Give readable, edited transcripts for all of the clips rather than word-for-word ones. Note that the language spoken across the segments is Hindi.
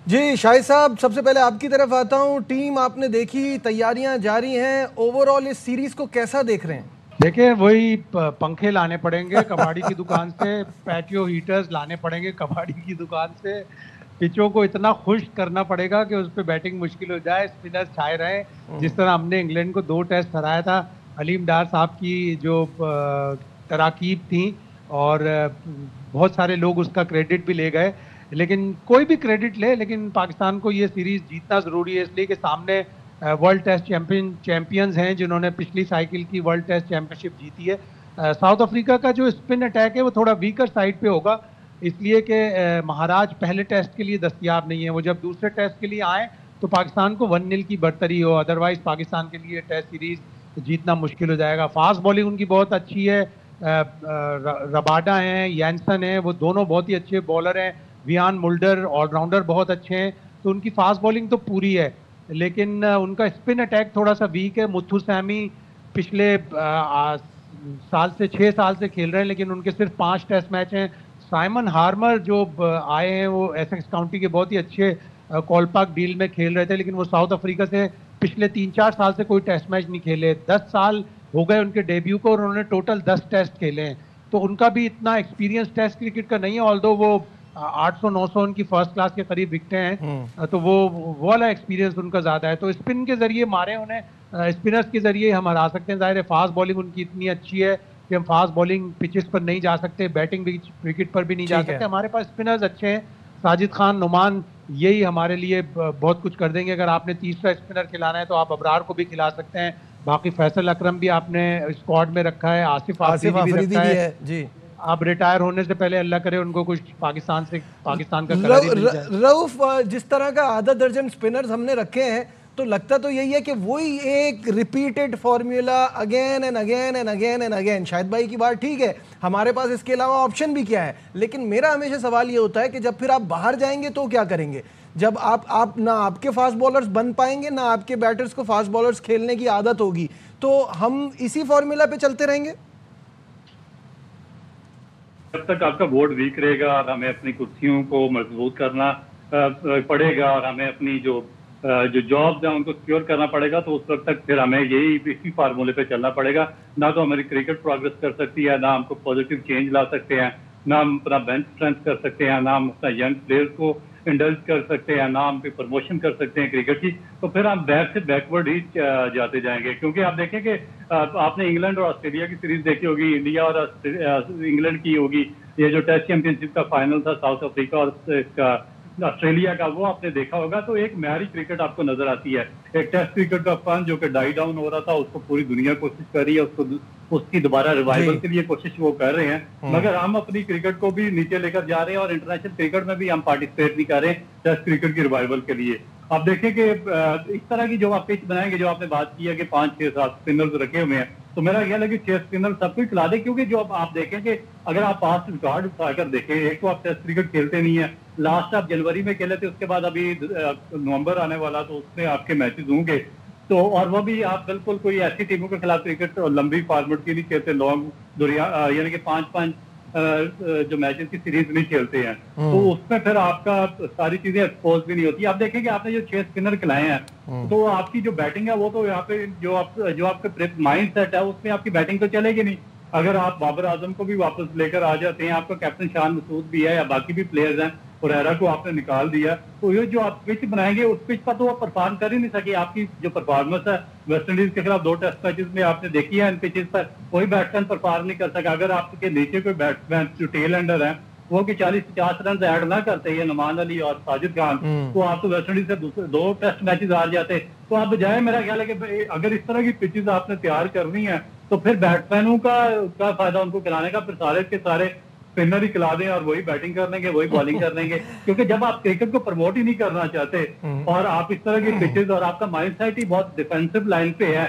जी शाहिद साहब, सबसे पहले आपकी तरफ आता हूं। टीम आपने देखी, तैयारियां जारी हैं, ओवरऑल इस सीरीज को कैसा देख रहे हैं? देखिए, वही पंखे लाने पड़ेंगे कबाड़ी की दुकान से, पैटियो हीटर्स लाने पड़ेंगे कबाड़ी की दुकान से। पिचों को इतना खुश्क करना पड़ेगा कि उस पर बैटिंग मुश्किल हो जाए, स्पिनर्स छाए रहें। जिस तरह हमने इंग्लैंड को 2 टेस्ट हराया था, हलीम डार साहब की जो तराकीब थी, और बहुत सारे लोग उसका क्रेडिट भी ले गए, लेकिन कोई भी क्रेडिट ले, लेकिन पाकिस्तान को ये सीरीज जीतना ज़रूरी है, इसलिए कि सामने वर्ल्ड टेस्ट चैंपियंस हैं जिन्होंने पिछली साइकिल की वर्ल्ड टेस्ट चैंपियनशिप जीती है। साउथ अफ्रीका का जो स्पिन अटैक है वो थोड़ा वीकर साइड पे होगा, इसलिए कि महाराज पहले टेस्ट के लिए दस्तयाब नहीं है। वो जब दूसरे टेस्ट के लिए आए तो पाकिस्तान को 1-0 की बढ़तरी हो, अदरवाइज पाकिस्तान के लिए टेस्ट सीरीज जीतना मुश्किल हो जाएगा। फास्ट बॉलिंग उनकी बहुत अच्छी है, रबाडा हैं, यैनसन हैं, वो दोनों बहुत ही अच्छे बॉलर हैं। वियान मुल्डर ऑलराउंडर बहुत अच्छे हैं, तो उनकी फास्ट बॉलिंग तो पूरी है, लेकिन उनका स्पिन अटैक थोड़ा सा वीक है। मुथु सैमी पिछले 6 साल से खेल रहे हैं, लेकिन उनके सिर्फ 5 टेस्ट मैच हैं। साइमन हार्मर जो आए हैं वो एसेक्स काउंटी के बहुत ही अच्छे कॉलपाक डील में खेल रहे थे, लेकिन वो साउथ अफ्रीका से पिछले 3-4 साल से कोई टेस्ट मैच नहीं खेले। 10 साल हो गए उनके डेब्यू को और उन्होंने टोटल 10 टेस्ट खेले हैं, तो उनका भी इतना एक्सपीरियंस टेस्ट क्रिकेट का नहीं है। ऑल्दो वो 800-900 उनकी फर्स्ट क्लास के करीब विकटें हैं, तो वो वाला एक्सपीरियंस उनका ज़्यादा है। तो स्पिन के जरिए मारे उन्हें, स्पिनर्स के जरिए हम हरा सकते हैं। ज़ाहिर है फास्ट बॉलिंग उनकी इतनी अच्छी है कि हम फास्ट बॉलिंग पिचेस पर नहीं जा सकते, बैटिंग भी विकेट पर भी नहीं जा सकते। हमारे पास स्पिनर्स अच्छे हैं, साजिद खान, नुमान, यही हमारे लिए बहुत कुछ कर देंगे। अगर आपने तीसरा स्पिनर खिलाना है तो आप अबरार को भी खिला सकते हैं। बाकी फैसल अकरम भी आपने स्क्वाड में रखा है, आसिफ आफरीदी भी रखा है जी। अब रिटायर होने से पहले अल्लाह करे उनको कुछ पाकिस्तान का कलर मिल जाए। रऊफ, जिस तरह का आधा दर्जन स्पिनर्स हमने रखे हैं, तो लगता तो यही है कि वही एक repeated formula again and again and again and again. Shahid भाई की बात ठीक है, हमारे पास इसके अलावा ऑप्शन भी क्या है, लेकिन मेरा हमेशा सवाल ये होता है कि जब फिर आप बाहर जाएंगे तो क्या करेंगे? जब आप ना आपके फास्ट बॉलर्स बन पाएंगे, ना आपके बैटर्स को फास्ट बॉलर्स खेलने की आदत होगी, तो हम इसी फॉर्मूला पे चलते रहेंगे। जब तक आपका बोर्ड वीक रहेगा और हमें अपनी कुर्सियों को मजबूत करना पड़ेगा और हमें अपनी जो जॉब्स हैं उनको सिक्योर करना पड़ेगा, तो उस वक्त तक फिर हमें इसी फार्मूले पे चलना पड़ेगा। ना तो हमारी क्रिकेट प्रोग्रेस कर सकती है, ना हमको पॉजिटिव चेंज ला सकते हैं, ना हम अपना बेंच स्ट्रेंथ कर सकते हैं, ना हम अपना यंग प्लेयर्स को इंडल्ज कर सकते हैं, ना हम प्रमोशन कर सकते हैं क्रिकेट की। तो फिर हम बैक से बैकवर्ड ही जाते जाएंगे, क्योंकि आप देखें कि आपने इंग्लैंड और ऑस्ट्रेलिया की सीरीज देखी होगी, इंडिया और इंग्लैंड की होगी। ये जो टेस्ट चैंपियनशिप का फाइनल था साउथ अफ्रीका और ऑस्ट्रेलिया का, वो आपने देखा होगा। तो एक म्यारी क्रिकेट आपको नजर आती है। एक टेस्ट क्रिकेट का फन जो कि डाई डाउन हो रहा था, उसको पूरी दुनिया कोशिश कर रही है, उसकी दोबारा रिवाइवल के लिए कोशिश वो कर रहे हैं, मगर हम अपनी क्रिकेट को भी नीचे लेकर जा रहे हैं और इंटरनेशनल क्रिकेट में भी हम पार्टिसिपेट नहीं कर रहे टेस्ट क्रिकेट की रिवाइवल के लिए। आप देखें कि इस तरह की जो आप पिच बनाएंगे, जो आपने बात की है कि 5-6-7 स्पिनर्स रखे हुए हैं, तो मेरा ख्याल है कि 6 स्पिनर सब कुछ खिला दे, क्योंकि जो आप देखें कि अगर आप पास्ट रिकॉर्ड उठाकर देखें, एक तो आप टेस्ट क्रिकेट खेलते नहीं है, लास्ट आप जनवरी में खेले थे, उसके बाद अभी नवंबर आने वाला, तो उसमें आपके मैचेस होंगे, तो और वो भी आप बिल्कुल कोई ऐसी टीमों के खिलाफ क्रिकेट लंबी फॉर्मेट की नहीं खेलते, लॉन्ग दुनिया यानी कि 5-5 जो मैचेस की सीरीज नहीं खेलते हैं, तो उसमें फिर आपका सारी चीजें एक्सपोज भी नहीं होती। आप देखें कि आपने जो 6 स्पिनर खिलाए हैं, तो आपकी जो बैटिंग है वो तो यहाँ पे जो आपके माइंड सेट है उसमें आपकी बैटिंग तो चलेगी नहीं। अगर आप बाबर आजम को भी वापस लेकर आ जाते हैं, आपका कैप्टन शान मसूद भी है या बाकी भी प्लेयर्स हैं, पुरेरा को आपने निकाल दिया, तो ये जो आप पिच बनाएंगे उस पिच पर तो वो परफॉर्म कर ही नहीं सके। आपकी जो परफॉर्मेंस है वेस्ट इंडीज के खिलाफ 2 टेस्ट मैचेस में आपने देखी है, इन पिचेस पर कोई बैट्समैन परफॉर्म नहीं कर सका। अगर आपके नीचे कोई बैट्समैन जो टेल एंडर है वो कि 40-50 रन ऐड ना करते हैं, नुमान अली और साजिद खान, तो आप तो वेस्ट इंडीज से 2 टेस्ट मैचेस हार जाते। तो आप बजाय, मेरा ख्याल है कि अगर इस तरह की पिचेस आपने तैयार करनी है तो फिर बैट्समैनों का फायदा उनको खिलाने का, फिर सारे के सारे स्पिनर ही खिला दें और वही बैटिंग कर लेंगे, वही बॉलिंग कर लेंगे। क्योंकि जब आप क्रिकेट को प्रमोट ही नहीं करना चाहते और आप इस तरह की पिचेस और आपका माइंडसेट ही बहुत डिफेंसिव लाइन पे है,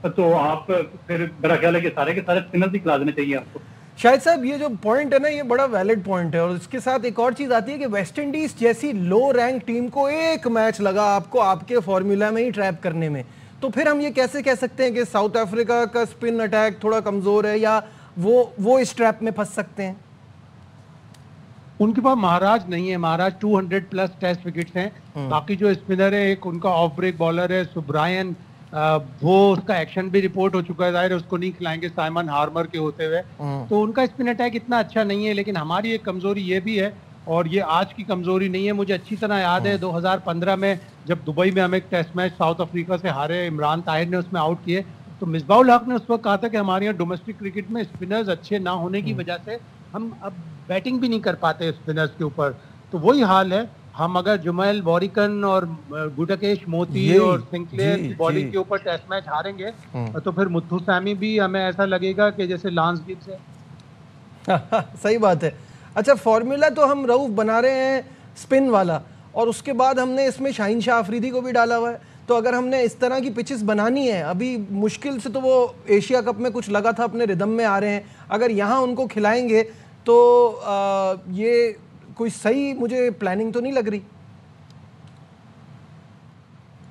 तो आप फिर मेरा ख्याल है कि सारे के सारे स्पिनर ही खिला देने चाहिए आपको। शाहिद साहब, ये जो पॉइंट है ना, ये बड़ा वैलिड पॉइंट है, और इसके साथ एक और चीज आती है कि वेस्ट इंडीज जैसी लो रैंक टीम को एक मैच लगा आपको आपके फॉर्मूला में ही ट्रैप करने में, तो फिर हम ये कैसे कह सकते हैं कि साउथ अफ्रीका का स्पिन अटैक थोड़ा कमजोर है या वो इस ट्रैप में फंस सकते हैं? उनके पास महाराज नहीं है। महाराज 200 प्लस टेस्ट विकेट्स हैं। बाकी जो स्पिनर है, एक उनका ऑफ ब्रेक बॉलर है सुब्रायन, वो उसका एक्शन भी रिपोर्ट हो चुका है, जाहिर है उसको नहीं खिलाएंगे साइमन हार्मर के होते हुए। तो उनका स्पिन अटैक इतना अच्छा नहीं है। लेकिन हमारी एक कमजोरी ये भी है, और ये आज की कमजोरी नहीं है। मुझे अच्छी तरह याद है 2015 में जब दुबई में हम एक टेस्ट मैच साउथ अफ्रीका से हारे, इमरान ताहिर ने उसमें आउट किए, तो मिसबाउल हक ने उस वक्त कहा था कि हमारे यहाँ डोमेस्टिक क्रिकेट में स्पिनर्स अच्छे ना होने की वजह से हम अब बैटिंग भी नहीं कर पाते स्पिनर्स के ऊपर। तो वही हाल है। हम अगर जुमैल बोरिकन और गुडकेश मोती और सिंक्लेयर की बॉलिंग के ऊपर टेस्ट मैच हारेंगे तो फिर मुथ्थू सैमी भी हमें ऐसा लगेगा कि जैसे लांस गिब्स है। सही बात है। अच्छा, फॉर्मूला तो हम रऊफ बना रहे हैं स्पिन वाला, और उसके बाद हमने इसमें शाहीन शाह अफरीदी को भी डाला हुआ है। तो अगर हमने इस तरह की पिचेस बनानी है, अभी मुश्किल से तो वो एशिया कप में कुछ लगा था अपने रिदम में आ रहे हैं, अगर यहाँ उनको खिलाएंगे तो ये कोई सही मुझे प्लानिंग तो नहीं लग रही।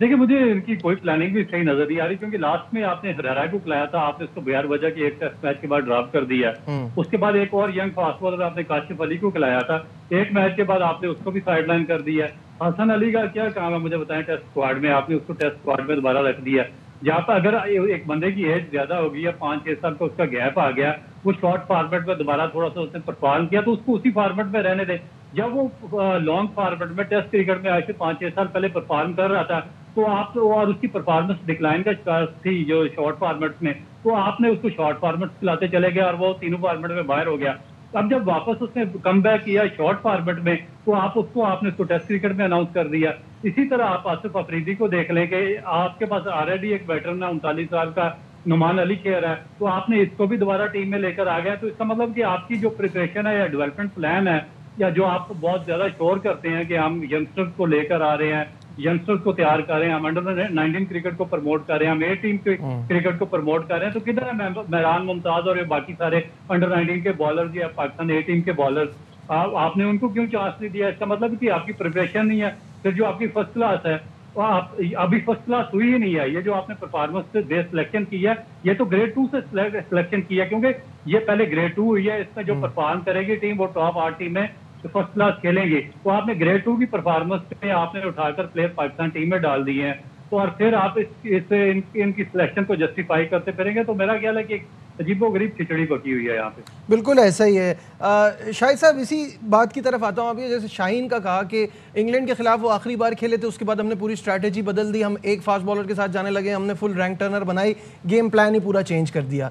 देखिए, मुझे इनकी कोई प्लानिंग भी सही नजर नहीं आ रही, क्योंकि लास्ट में आपने हरारा को खिलाया था, आपने उसको बगैर वजह के एक टेस्ट मैच के बाद ड्रॉप कर दिया। उसके बाद एक और यंग फास्ट बॉलर आपने काशिफ अली को खिलाया था, एक मैच के बाद आपने उसको भी साइडलाइन कर दिया। हसन अली का क्या काम है मुझे बताएं? टेस्ट स्क्वाड में आपने उसको टेस्ट स्क्वाड में दोबारा रख दिया, जहाँ पर अगर एक बंदे की एज ज्यादा होगी या 5-6 साल का उसका गैप आ गया, वो शॉर्ट फॉर्मेट में दोबारा थोड़ा सा उसने परफॉर्म किया, तो उसको उसी फॉर्मेट में रहने दे। जब वो लॉन्ग फॉर्मेट में टेस्ट क्रिकेट में आज से 5-6 साल पहले परफॉर्म कर रहा था, तो आप और उसकी परफॉर्मेंस डिक्लाइन का शिकार थी जो शॉर्ट फॉर्मेट में, तो आपने उसको शॉर्ट फॉर्मेट खिलाते चले गए और वो तीनों फॉर्मेट में बाहर हो गया। अब जब वापस उसने कम बैक किया शॉर्ट फॉर्मेट में, तो आपने उसको टेस्ट क्रिकेट में अनाउंस कर दिया। इसी तरह आप आसिफ अफरीदी को देख लें कि आपके पास ऑलरेडी एक वेटरन है 39 साल का नुमान अली खेर है, तो आपने इसको भी दोबारा टीम में लेकर आ गया। तो इसका मतलब कि आपकी जो प्रिपरेशन है या डेवलपमेंट प्लान है, या जो आप बहुत ज्यादा शोर करते हैं कि हम यंगस्टर्स को लेकर आ रहे हैं, यंगस्टर्स को तैयार कर रहे हैं, हम अंडर 19 क्रिकेट को प्रमोट कर रहे हैं, हम ए टीम के क्रिकेट को प्रमोट कर रहे हैं, तो किधर है मेहरान मुमताज और ये बाकी सारे अंडर 19 के बॉलर्स या पाकिस्तान ए टीम के बॉलर्स? आपने उनको क्यों चांस नहीं दिया? इसका मतलब कि आपकी प्रिपरेशन नहीं है। फिर जो आपकी फर्स्ट क्लास है वो आप अभी फर्स्ट क्लास हुई ही नहीं है। ये जो आपने परफॉर्मेंस से बेस सिलेक्शन की है, ये तो ग्रेड 2 से सिलेक्शन की है, क्योंकि ये पहले ग्रेड 2 हुई है। इसमें जो परफॉर्म करेगी टीम वो टॉप 8 टीम में फर्स्ट क्लास खेलेंगे। तो आपने ग्रेड 2 की परफॉर्मेंस पे आपने उठाकर प्लेयर पाकिस्तान टीम में डाल दिए हैं, तो और फिर आप इनकी सिलेक्शन को जस्टिफाई करते फिरेंगे, तो मेरा ख्याल है कि अजीबोगरीब खिचड़ी पकी हुई है यहाँ पे। बिल्कुल ऐसा ही है। शाहिद साहब, इसी बात की तरफ आता हूँ। अभी जैसे शाहीन का कहा कि इंग्लैंड के खिलाफ वो आखिरी बार खेले थे, उसके बाद हमने पूरी स्ट्रैटेजी बदल दी, हम एक फास्ट बॉलर के साथ जाने लगे, हमने फुल रैंक टर्नर बनाई, गेम प्लान ही पूरा चेंज कर दिया।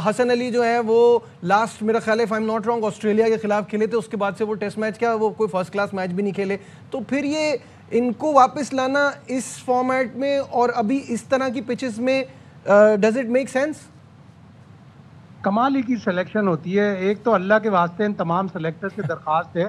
हसन अली जो है वो लास्ट मेरा ख्याल है, if I am not wrong, Australia के खिलाफ खेले थे, उसके बाद से वो टेस्ट मैच क्या वो कोई फर्स्ट क्लास मैच भी नहीं खेले। तो फिर ये इनको वापस लाना इस फॉर्मेट में और अभी इस तरह की पिचेस में, डज इट मेक सेंस? कमाल ही की सिलेक्शन होती है। एक तो अल्लाह के वास्ते इन तमाम सेलेक्टर्स की दरख्वास्त है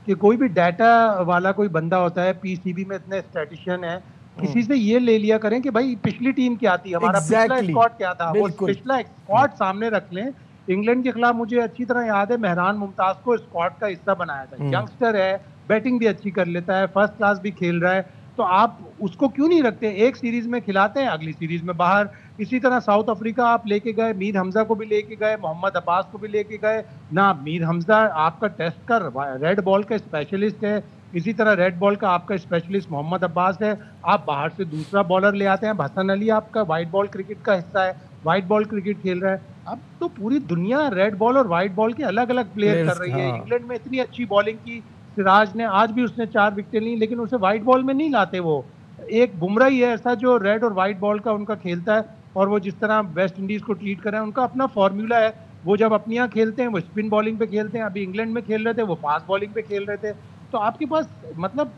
कि कोई भी डाटा वाला कोई बंदा होता है, पीसीबी में इतने स्टैटिशियन है, किसी से ये ले लिया करें कि भाई पिछली टीम क्या थी, हमारा पिछला स्क्वाड क्या था, वो पिछला स्क्वाड सामने रख लें। इंग्लैंड के खिलाफ मुझे अच्छी तरह याद है, मेहरान मुमताज को स्क्वाड का हिस्सा बनाया था। यंगस्टर है, बैटिंग भी अच्छी कर लेता है, फर्स्ट क्लास भी खेल रहा है, तो आप उसको क्यों नहीं रखते? एक सीरीज में खिलाते हैं, अगली सीरीज में बाहर। इसी तरह साउथ अफ्रीका आप लेके गए, मीर हमजा को भी लेके गए, मोहम्मद अब्बास को भी लेके गए ना। मीर हमजा आपका टेस्ट का रेड बॉल का स्पेशलिस्ट है, इसी तरह रेड बॉल का आपका स्पेशलिस्ट मोहम्मद अब्बास है। आप बाहर से दूसरा बॉलर ले आते हैं, हसन अली आपका वाइट बॉल क्रिकेट का हिस्सा है, वाइट बॉल क्रिकेट खेल रहा है। अब तो पूरी दुनिया रेड बॉल और वाइट बॉल के अलग अलग प्लेयर कर रही है। इंग्लैंड में इतनी अच्छी बॉलिंग की सिराज ने, आज भी उसने 4 विकेटें ली, लेकिन उसे व्हाइट बॉल में नहीं लाते। वो एक बुमराह ही है ऐसा जो रेड और व्हाइट बॉल का उनका खेलता है, और वो जिस तरह वेस्ट इंडीज को ट्रीट कर रहे हैं, उनका अपना फॉर्मूला है। वो जब अपने यहाँ खेलते हैं वो स्पिन बॉलिंग पे खेलते हैं, अभी इंग्लैंड में खेल रहे थे वो फास्ट बॉलिंग पे खेल रहे थे। तो आपके पास मतलब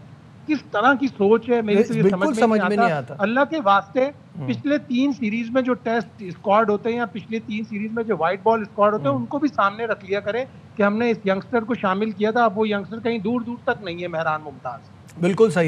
किस तरह की सोच है, मेरी तो ये समझ में नहीं आता। अल्लाह के वास्ते पिछले 3 सीरीज में जो टेस्ट स्क्वाड होते हैं या पिछले 3 सीरीज में जो व्हाइट बॉल स्क्वाड होते हैं, उनको भी सामने रख लिया करें कि हमने इस यंगस्टर को शामिल किया था। अब वो यंगस्टर कहीं दूर दूर तक नहीं है, मेहरान मुमताज। बिल्कुल सही।